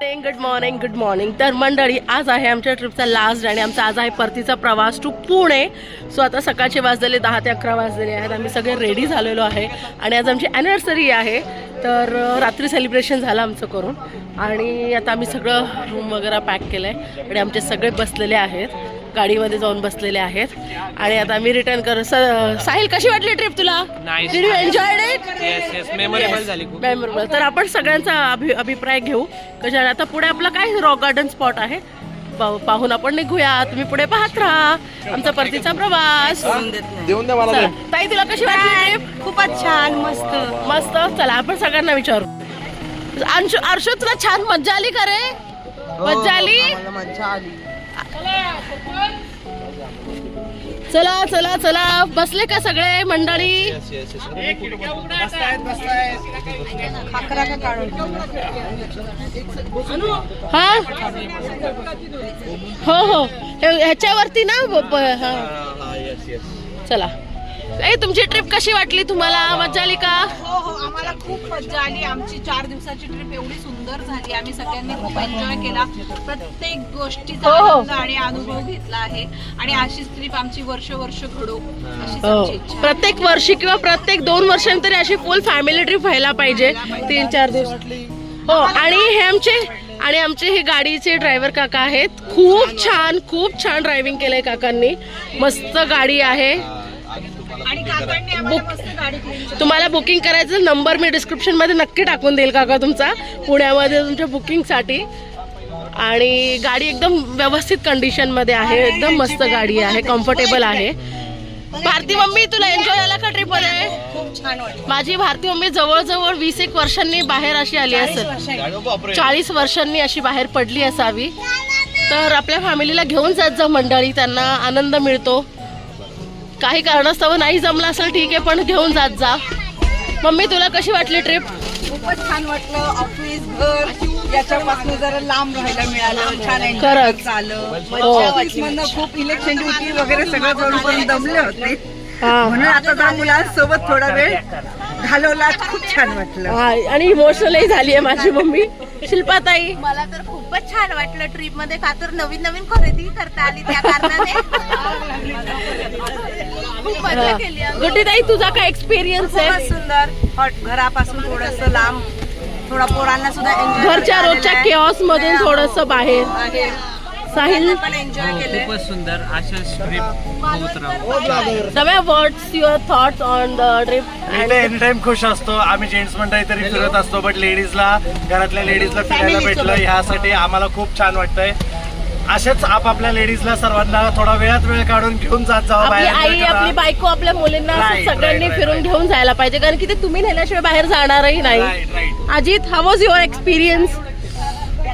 Good morning. तर मंडळी, आज आहे आमच्या ट्रिपचा लास्ट आणि आमचा आज आहे परतीचा प्रवास टू पुणे. सो आता सकाळचे वाजलेले 10 ते 11 वाजलेले आहेत. आम्ही सगळे रेडी झालेलो आहे आणि आज आमची ॲनिव्हर्सरी आहे. तर रात्री सेलिब्रेशन झालं आमचं करून आणि आता आम्ही सगळं रूम वगैरे पॅक केलं आहे आणि आमचे सगळे बसलेले आहेत, गाडीमध्ये जाऊन बसलेले आहेत आणि आता आम्ही रिटर्न करू. साहिल, कशी वाटली ट्रिप तुला? Did you enjoyed it? Yes memorable झाली खूप. मेमोरेबल. तर आपण सगळ्यांचा अभिप्राय घेऊ कशा. आता पुढे आपला काय रॉक गार्डन स्पॉट आहे, पाहून आपण निघूया. तुम्ही पुढे पाहत राहा आमचा परतीचा प्रवास. ताई, तुला कशी वाटली ट्रिप? खूपच छान, मस्त मस्त. चला आपण सगळ्यांना विचारू. अर्षद, तुला छान मज्जा आली का रे? मज्जा आली? मज्जा आली. चला चला चला, बसले का सगळे मंडळी? खाकरा का काढून हा हो हो, ह्याच्यावरती ना. हा चला. तुमची ट्रिप कशी वाटली तुम्हाला? मज्जा आली का? हो हो, आम्हाला खूप मज्जा आली. आमची 4 दिवसाची ट्रिप एवढी सुंदर झाली. आम्ही सगळ्यांनी खूप एन्जॉय केला. प्रत्येक गोष्टीचा आनंद आणि अनुभव घेतला आहे आणि अशीच ट्रिप आमची वर्ष घडो अशीच आमची इच्छा. प्रत्येक वर्षी किंवा प्रत्येक 2 वर्षांतरी अशी फुल फॅमिली ट्रिप व्हायला पाहिजे. 3-4 दिवस. हो. आणि आमचे हे गाडीचे ड्रायव्हर काका आहेत. खूप छान ड्रायव्हिंग केलंय काकांनी. मस्त गाडी आहे. आणि काकांनी आम्हाला मस्त गाडी केली. तुम्हाला बुकिंग करायचं नंबर मी डिस्क्रिप्शन मध्ये नक्की टाकून देईल काका तुमचा, पुण्यामध्ये तुमच्या बुकिंगसाठी. आणि गाडी एकदम व्यवस्थित कंडिशन मध्ये आहे. एकदम मस्त गाडी आहे, कम्फर्टेबल आहे. भारती मम्मी, तुला एन्जॉय झाला का ट्रिप मध्ये? खूप छान वाटलं. माझी भारती मम्मी जवळजवळ 20-1 वर्षांनी बाहेर अशी आली असेल. 40 वर्षांनी अशी बाहेर पडली असावी. तर आपल्या फॅमिलीला घेऊन जात जा मंडळी, त्यांना आनंद मिळतो. काही कारणास्तव नाही जमलं असेल ठीक आहे, पण घेऊन जात जा. मम्मी, तुला कशी वाटली ट्रिप? खूपच छान वाटलं. ऑफिस, घर याच्यापासून जरा लांब राहायला मिळालं. छान खरंच. ऑफिसमधनं खूप इलेक्शन ड्युटी वगैरे सगळं करून दमले होते, म्हणून आता जरा मुलांसोबत थोडा वेळ घालवला. खूप छान वाटलं. आणि इमोशनलही झाली आहे माझी मम्मी. शिल्पाताई, मला तर खूपच छान वाटलं ट्रिप मध्ये. का तर नवीन खरेदी करता आली त्या कारणाने खूप मजा केली. गुड्डीताई, तुझा काय एक्सपिरियन्स आहे? खूपच सुंदर. घरापासून थोडस लांब, थोडा पोरांना सुद्धा एन्जॉय, घरच्या रोजच्या केऑस मधून थोडस बाहेर. साहिल, पण एन्जॉय केले. खूपच सुंदर. अशाच ट्रिप होत राहू. Navya what's your thoughts on the trip? Any time खुश असतो. आम्ही जेंट्स मंडळी तरी फिरत असतो, बट लेडीजला, घरातल्या लेडीजला फिरायला भेटलं ह्यासाठी आम्हाला खूप छान वाटतंय. असेच आपापल्या लेडीजला सर्वांना थोडा वेळ काढून घेऊन जात जावं आपली बाहेर. आई, आपली बायको, आपल्या मुलींना असं सगळ्यांनी फिरून घेऊन जायला पाहिजे, कारण की ते तुम्ही नेल्याशिवाय बाहेर जाणारही नाही. Ajit, how was your experience?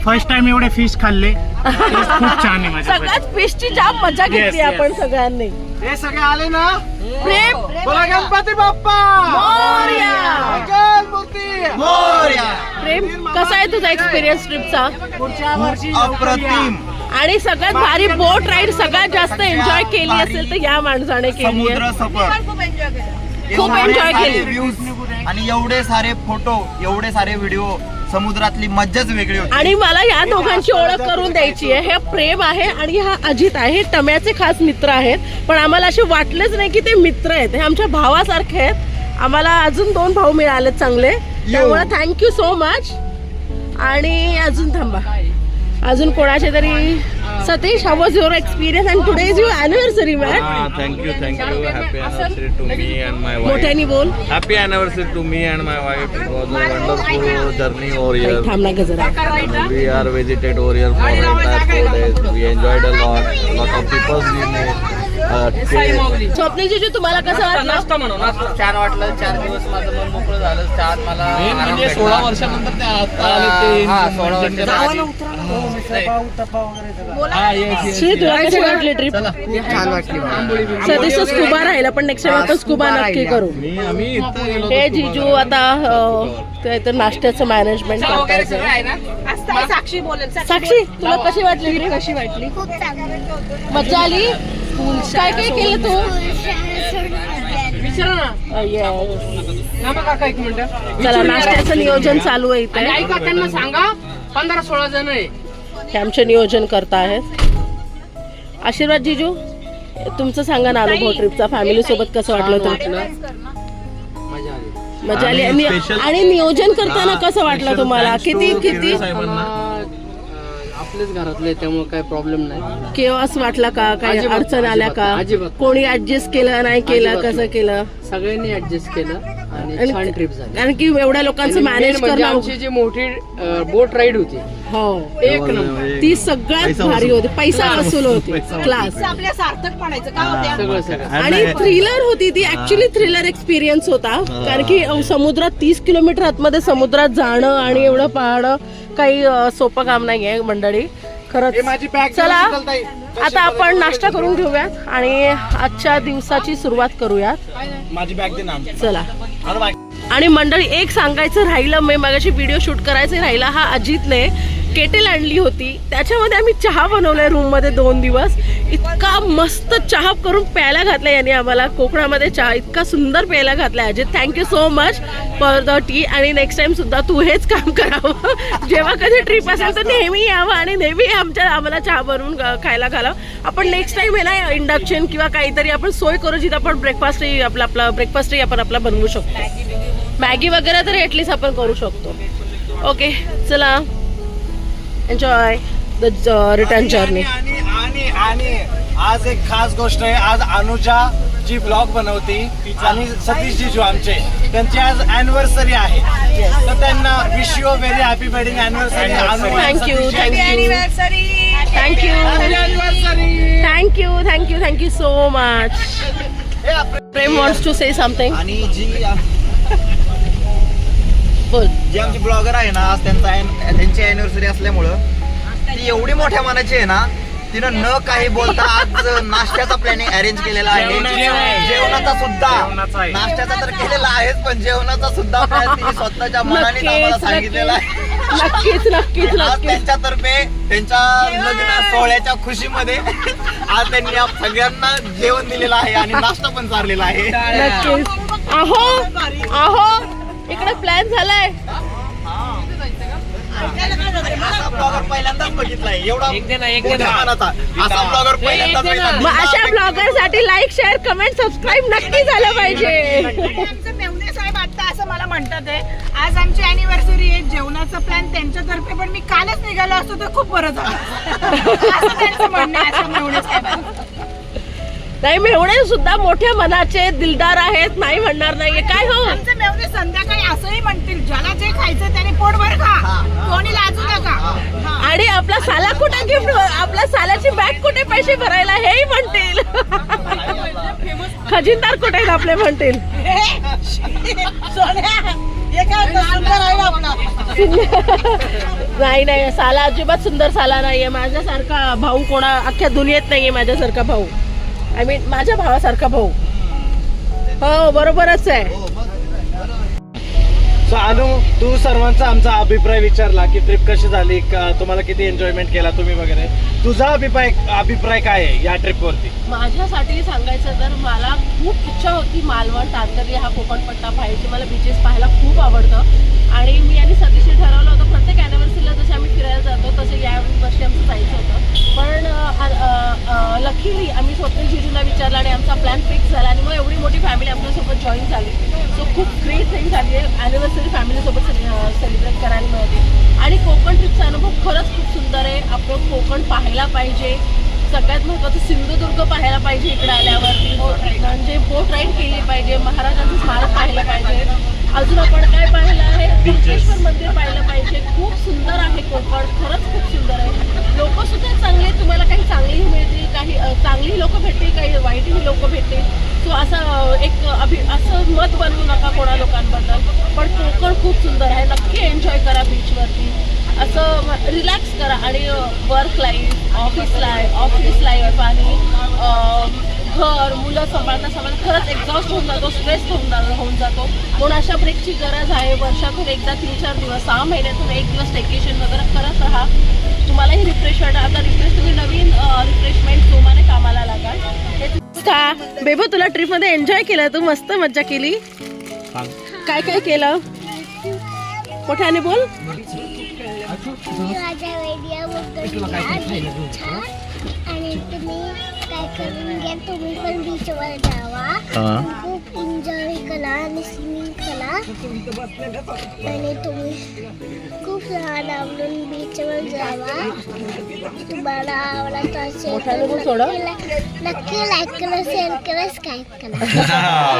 First time एवढे फिश खाल्ले, खूप छान आहे. सगळ्यात फिशची जाम मजा घेतली आपण सगळ्यांनी. हे सगळे आले ना. प्रेम, बोला गणपती बाप्पा मोरया. मोरया. प्रेम, कसा आहे तुझा एक्सपिरियन्स ट्रिपचा? अप्रतिम. आणि सगळ्यात भारी बोट राईड सगळ्यात जास्त एन्जॉय केली असेल तर या माणसाने केली समुद्र आहे. सफर खूप एन्जॉय केली. व्ह्यूज आणि एवढे सारे फोटो, एवढे सारे व्हिडिओ, समुद्रातली मज्जाच वेगळी होती. आणि मला या दोघांची ओळख करून द्यायची आहे. हे प्रेम आहे आणि हा अजित आहे. टम्याचे खास मित्र आहेत, पण आम्हाला असे वाटलेच नाही की ते मित्र आहेत. हे आमच्या भावासारखे आहेत. आम्हाला अजून 2 भाऊ मिळाले चांगले, त्यामुळे थँक्यू सो मच. आणि अजून थांबा, अजून कोणाचे तरी. Satish, how was your experience and today is your anniversary man? Thank you. Happy anniversary to me and my wife. मोठ्यानी बोल. Happy anniversary to me and my wife. It was a wonderful journey over here. थांब ना गजरा. We are visited over here for entire 4 days. We enjoyed a lot. Lot of people we met. Swapnil जीजू, तुम्हाला कसं वाटलं? छान वाटलं. 4 दिवस माझं मन मोकळं झालं. छान मला 16 वर्षानंतर ते आता आले ते. 16 वर्ष श्री, तुला कशी वाटली ट्रिप? छान वाटली. सतीश स्कुबा राहिला, पण नेक्स्ट टाइम आपण स्कुबा नक्की करू. आम्ही इथं गेलो. हे जीजू आता ते तर नाश्त्याचं मॅनेजमेंट करतायचं. साक्षी बोलेल. साक्षी, तुला कशी वाटली ट्रिप? कशी वाटली? मजा आली. काय काय केलं तू? चला, नाश्त्याचं नियोजन चालू आहे इथे. काकांना सांगा 15-16 जण आहे. हे आमचे नियोजन करता आहेत. आशीर्वाद जीजू, तुमचं सांगा ना अनुभव ट्रिपचा, फॅमिली सोबत कसं वाटलं तुम्हाला? मजा आली. मजा आली. आणि नियोजन करताना कसं वाटलं तुम्हाला? किती आपलेच घरातले त्यामुळे काही प्रॉब्लेम नाही. केव्हाच वाटला का? काही अजिबात, अडचण आल्या का? अजिबात. कोणी ऍडजस्ट केलं नाही केलं? अजिबात कसं नाही. केलं? सगळ्यांनी ऍडजस्ट केलं आणि आणि छान ट्रिप झाली. कारण की एवढ्या लोकांचं आणि main मॅनेज म्हणजे करणं. आमची जी मोठी बोट राईड होती हो, एक नंबर. ती सगळ्यात भारी होती. पैसा वसूल होती. क्लास. आपल्या सार्थक म्हणायचं का होत्या सगळं आणि थ्रिलर होती ती. ऍक्च्युली थ्रिलर एक्सपिरियन्स होता. कारण की समुद्रात 30 किलोमीटर आतमध्ये समुद्रात जाणं आणि एवढं पाहणं काही सोपं काम नाहीये मंडळी, खरंच. चला आता आपण नाश्ता करून घेऊयात आणि आजच्या दिवसाची सुरुवात करूयात. माझी बॅग दे ना. चला. आणि मंडळी एक सांगायचं राहिलं, मी मगाशी व्हिडिओ शूट करायचं राहिला. हा अजितने केटल आणली होती, त्याच्यामध्ये आम्ही चहा बनवलाय रूम मध्ये 2 दिवस. इतका मस्त चहा करून प्यायला घातला याने आम्हाला. कोकणामध्ये चहा इतका सुंदर प्यायला घातलाय Ajit. Thank you so much for the T. आणि नेक्स्ट टाइम सुद्धा तू हेच काम करावं. जेव्हा कधी ट्रिप असेल तर नेहमी यावं आणि नेहमी आम्हाला चहा बनवून खायला घालावं. आपण नेक्स्ट टाइम आहे ना इंडक्शन किंवा काहीतरी आपण सोय करू जिथं आपण ब्रेकफास्टही आपला ब्रेकफास्टही आपण आपला बनवू शकतो. मॅगी वगैरे तरी ॲटलीस्ट आपण करू शकतो. ओके चला, एन्जॉय द रिटर्न जर्नी. आणि आज एक खास गोष्ट आहे. आज अनुजा जी ब्लॉग बनवती आणि सतीश जीजू आमचे, त्यांची आज अॅनिव्हर्सरी आहे. तर त्यांना wish you very happy wedding anniversary. Thank you thank you so much. Prem wants to say something. आणि बोल. जी आमची ब्लॉगर आहे ना, आज त्यांची अॅनिव्हर्सरी असल्यामुळं ती एवढी मोठ्या मनाची आहे ना, तिनं न काही बोलता आज नाश्त्याचा प्लॅनिंग अरेंज केलेला आहे. जेवणाचा सुद्धा, नाश्त्याचा तर केलेला आहेच पण जेवणाचा सुद्धा प्लॅन तिने स्वतःच्या मनाने आम्हाला सांगितलेला आहे. नक्कीच आज त्यांच्यातर्फे त्यांच्या लग्न सोहळ्याच्या खुशीमध्ये आज त्यांनी सगळ्यांना जेवण दिलेलं आहे आणि नाश्ता पण चाललेला आहे. नक्कीच. अहो इकडे प्लॅन झालाय. असा ब्लॉगर पहिल्यांदाच बघितलाय. एवढा मोठ्या मनाचा असा ब्लॉगर पहिल्यांदाच बघितला. मग अशा ब्लॉगर साठी लाईक शेअर कमेंट सबस्क्राईब नक्की झालं पाहिजे. आमचे मेवणे साहेब आता असं मला म्हणतात आहे, आज आमची अॅनिव्हर्सरी आहे, जेवणाचा प्लॅन त्यांच्यातर्फे, पण मी कालच निघालो असतो तर खूप बरं झालं असं त्यांचं म्हणणं आहे. असं मेवणे साहेब नाही, मेवणे सुद्धा मोठ्या मनाचे दिलदार आहेत, नाही म्हणणार नाहीये. काय हो, आमचे मेवणे संध्याकाळी असंही म्हणतील, ज्याला जे खायचं त्याने पोटभर खा, कोणी लाजू नका. आणि आपला साला कुठे गिफ्ट, आपल्या सालाची बॅग कुठे पैसे भरायला हेही म्हणतील. खजिनदार कुठे आहेत आपले म्हणतील. नाही साला अजिबात सुंदर साला नाहीये. माझ्यासारखा भाऊ कोणा अख्ख्या दुनियेत नाहीये. माझ्यासारखा भाऊ, आय मीन माझ्या भावासारखा भाऊ. हो बरोबरच आहे. सो अनु, तू सर्वांचा आमचा अभिप्राय विचारला की ट्रिप कशी झाली, तुम्हाला किती एन्जॉयमेंट केला तुम्ही वगैरे. तुझा अभिप्राय काय आहे या ट्रिप वरती? माझ्यासाठी सांगायचं तर मला खूप इच्छा होती मालवण तारकर्ली हा कोकणपट्टा पाहायची. मला बीचेस पाहायला खूप आवडतं आणि मी आणि सतीशने ठरवलं होतं प्रत्येक अॅनिव्हर्सरीला जसे आम्ही फिरायला जातो तसे या वर्षी आमचं जायचं होतं. पण लकीली आम्ही स्वप्नील जीजूला विचारलं आणि आमचा प्लॅन फिक्स झाला आणि मग एवढी मोठी फॅमिली आपल्यासोबत जॉईन झाली. सो खूप ग्रेट थिंग झाली आहे. अॅनिव्हर्सरी फॅमिलीसोबत सेलिब्रेट करायला मिळते आणि कोकण ट्रिपचा अनुभव खरंच खूप सुंदर आहे. आपण कोकण पाहायला पाहिजे. सगळ्यात महत्त्वाचं सिंधुदुर्ग पाहायला पाहिजे. इकडे आल्यावरती म्हणजे बोट राईड केली पाहिजे. महाराजांचं स्मारक पाहिलं पाहिजे. अजून आपण काय पाहिलं आहे, त्र्यंबकेश्वर मंदिर पाहिलं पाहिजे. खूप सुंदर आहे कोकण, खरंच खूप सुंदर आहे. लोक सुद्धा चांगले, तुम्हाला काही चांगलीही मिळतील, काही चांगली लोक भेटतील, काही वाईटही लोक भेटतील. सो असं एक असं मत बनवू नका कोणा लोकांबद्दल. पण कोकण खूप सुंदर आहे. नक्की एन्जॉय करा बीचवरती, असं रिलॅक्स करा. आणि वर्क लाईफ, ऑफिस लाईफ आणि घर मुलं सांभाळता खरंच एक्झॉस्ट होऊन जातो, स्ट्रेस होऊन जातो. म्हणून अशा ब्रेकची गरज आहे. वर्षातून एकदा 3-4 दिवस, 6 महिन्यातून 1 दिवस स्टेकेशन वगैरे करत राहा. तुम्हालाही रिफ्रेश वाटतं. आता तुम्ही नवीन रिफ्रेशमेंट जोमाने कामाला लागाल. बेबो, तुला ट्रिप मध्ये एन्जॉय केलं, तू मस्त मज्जा केली. काय काय केलं? मोठ्याने बोल. माझ्या व्हिडिओ बघून छान आणि तुम्ही काय करून घ्या तुम्ही पण बीचवर जावा खूप एन्जॉय करा आणि स्विमिंग करा आणि तुम्ही खूप लहान आवडून बीचवर जावा. तुम्हाला आवडत असेल तर नक्की लाईक करा शेअर करा सबस्क्राईब करा.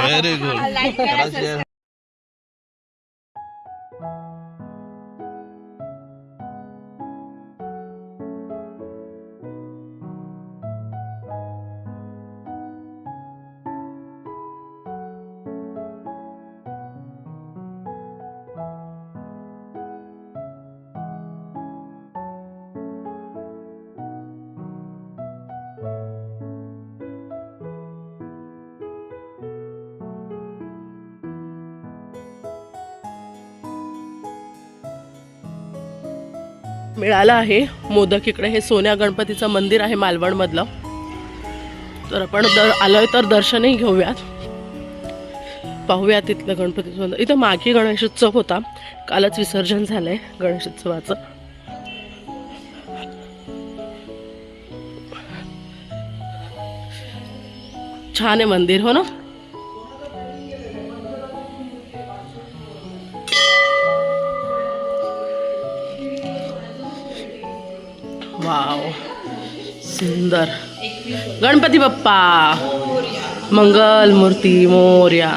Very good. मिळालं आहे मोदक. इकडे हे सोन्या गणपतीचं मंदिर आहे मालवणमधलं. तर आपण आलोय तर दर्शनही घेऊयात, पाहूया तिथलं गणपतीचं मंदिर. इथं मागे गणेशोत्सव होता, कालच विसर्जन झालंय गणेशोत्सवाचं. छान आहे मंदिर, हो ना. वाव, सुंदर. गणपती बाप्पा मंगल मूर्ती मोर्या.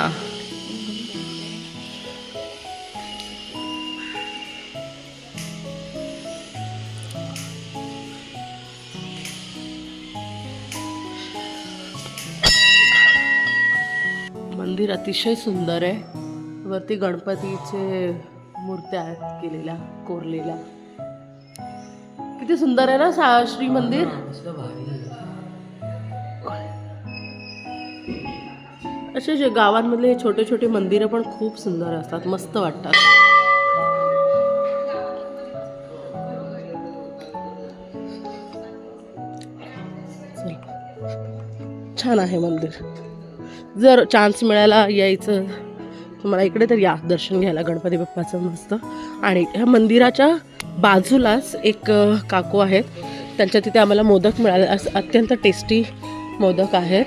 मंदिर अतिशय सुंदर आहे. वरती गणपतीचे मूर्त्या आहेत केलेल्या, कोरलेल्या. किती सुंदर आहे ना श्री मंदिर. असे जे गावांमधले हे छोटे छोटे मंदिरं पण खूप सुंदर असतात, मस्त वाटतात. छान आहे मंदिर. जर चान्स मिळाला यायचं तुम्हाला इकडे तर या दर्शन घ्यायला गणपती बाप्पाचं मस्त. आणि ह्या मंदिराच्या बाजूलाच एक काकू आहेत, त्यांच्या तिथे आम्हाला मोदक मिळाले. अत्यंत टेस्टी मोदक आहेत.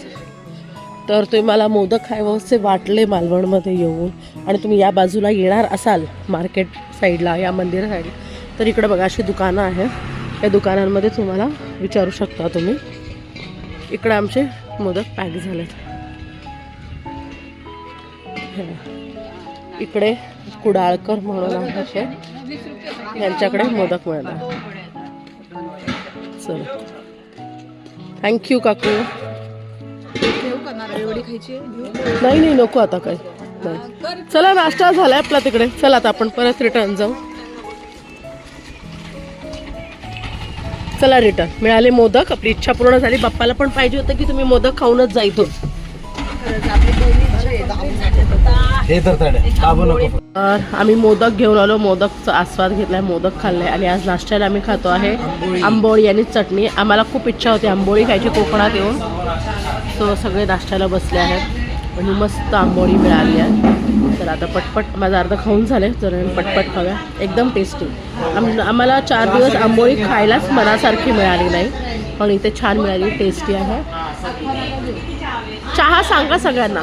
तर तुम्हाला मोदक खावेसे वाटले मालवणमध्ये येऊन आणि तुम्ही या बाजूला येणार असाल मार्केट साईडला, या मंदिर साईडला, तर इकडे बघा अशी दुकानं आहेत. या दुकानांमध्ये तुम्हाला विचारू शकता तुम्ही. इकडे आमचे मोदक पॅक झालेत. इकडे कुडाळकर म्हणून आहे, यांच्याकडे मोदक मिळणार. चला, थँक्यू काकू. नाही नाही नको आता काही नाही. चला, नाश्ता झालाय आपला तिकडे. चला आता आपण परत रिटर्न जाऊ. चला रिटर्न. मिळाले मोदक, आपली इच्छा पूर्ण झाली. बाप्पाला पण पाहिजे होतं की तुम्ही मोदक खाऊनच जा इथून. तर आम्ही मोदक घेऊन आलो, मोदकचा आस्वाद घेतलाय, मोदक खाल्लाय. आणि आज नाश्त्याला आम्ही खातो आहे आंबोळी आणि चटणी. आम्हाला खूप इच्छा होती आंबोळी खायची कोकणात येऊन, तो सगळे नाश्त्याला बसले आहेत आणि मस्त आंबोळी मिळाली आहे. तर आता पटपट माझं अर्ध खाऊन झाले, तर पटपट खाऊया. एकदम टेस्टी. आम्हाला 4 दिवस आंबोळी खायलाच मनासारखी मिळाली नाही, पण इथे छान मिळाली, टेस्टी आहे. चहा सांगा सगळ्यांना.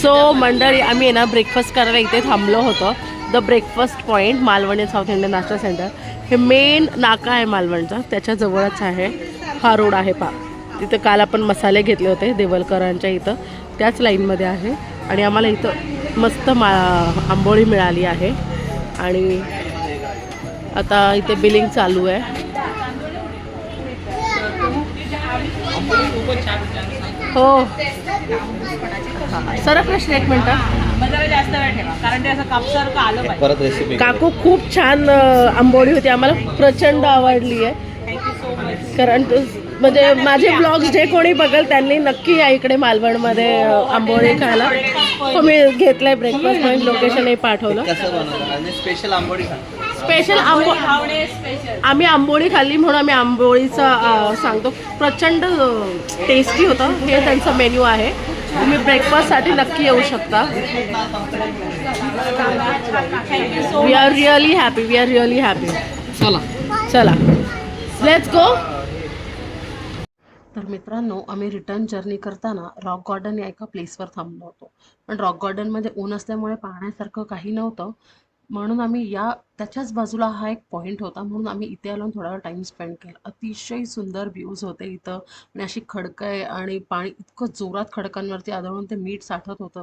सो मंडळी, आम्ही ना ब्रेकफास्ट करायला इथे थांबलो होतो. The breakfast point, Malvani south Indian नाश्ता सेंटर. हे मेन नाका आहे मालवणचा, त्याच्या जवळच आहे हा रोड आहे पा. तिथं काल आपण मसाले घेतले होते देवलकरांच्या इथं, त्याच लाईनमध्ये आहे. आणि आम्हाला इथं मस्त आंबोळी मिळाली आहे. आणि आता इथे बिलिंग चालू आहे. हो सर, प्रश्न एक मिनटं. जास्त वेळ ठेवा कारण ते असं कापसारखं आलं पाहिजे. परत रेसिपी. काकू खूप छान आंबोळी होती, आम्हाला प्रचंड आवडली आहे. कारण म्हणजे माझे ब्लॉग्स जे कोणी बघेल त्यांनी नक्की या इकडे मालवणमध्ये आंबोळी खायला. हो, मी घेतलंय ब्रेकफास्ट पॉईंट, लोकेशनही पाठवलं. कसं बनवलं स्पेशल आंबोळी? स्पेशल आम्ही आंबोळी खाल्ली म्हणून आम्ही आंबोळीचा सांगतो. प्रचंड टेस्टी होतं. हे त्यांचं मेन्यू आहे. तुम्ही ब्रेकफास्टसाठी नक्की येऊ शकता. We are really happy. चला लेट्स गो. तर मित्रांनो, आम्ही रिटर्न जर्नी करताना रॉक गार्डन या एका प्लेसवर थांबलो होतो. पण रॉक गार्डनमध्ये ऊन असल्यामुळे पाहण्यासारखं काही नव्हतं, म्हणून आम्ही त्याच्याच बाजूला हा एक पॉईंट होता, म्हणून आम्ही इथे आलो थोडा वेळ टाईम स्पेंड केला. अतिशय सुंदर व्ह्यूज होते इथं आणि अशी खडकं आहे आणि पाणी इतकं जोरात खडकांवरती आदळून ते मीठ साठत होतं.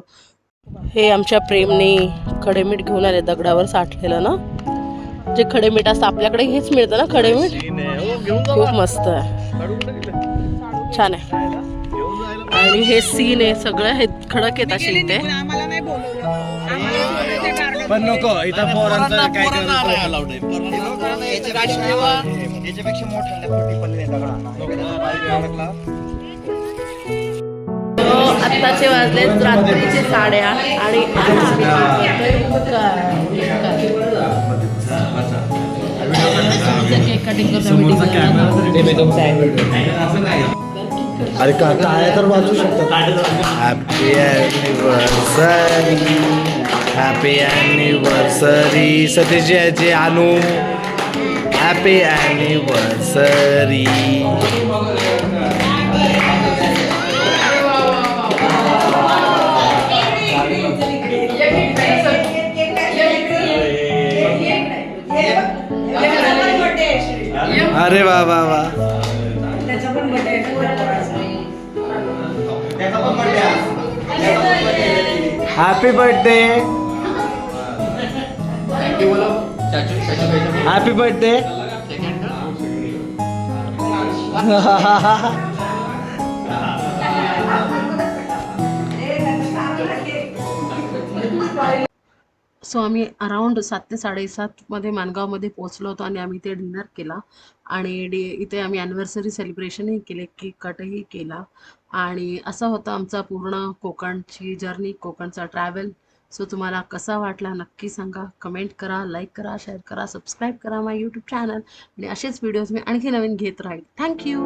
हे आमच्या प्रेमने खडेमीठ घेऊन आले, दगडावर साठलेलं ना, जे खडेमीठ असतं आपल्याकडे हेच मिळतं ना खडेमीठ. खूप मस्त आहे, छान आहे. आणि हे सीन आहे, सगळं हे खडक येत असे इथे. आम्हाला नाही बोलवलं. पण नको इथं पोरांचं काय याच्यापेक्षा आत्ताचे वाजले रात्रीचे 8:30 आणि अरे काय तर वाचू शकतात. हॅपी ॲनिव्हर्सरी सतीश आणू. Happy anniversary. अरे वा वा वा. Happy birthday. Happy birthday. So आम्ही अराउंड 7 ते 7:30 मध्ये माणगावमध्ये पोहोचलो होतो आणि आम्ही इथे डिनर केला आणि इथे आम्ही ॲनिव्हर्सरी सेलिब्रेशनही केले, केक कटही केला. आणि असा होता आमचा पूर्ण कोकणची जर्नी, कोकणचा ट्रॅव्हल. सो तुम्हाला कसा वाटला नक्की सांगा, कमेंट करा, लाईक करा, शेअर करा, सबस्क्राईब करा माय यूट्यूब चॅनल. आणि असेच व्हिडिओज मी आणखी नवीन घेत राहील. थँक्यू.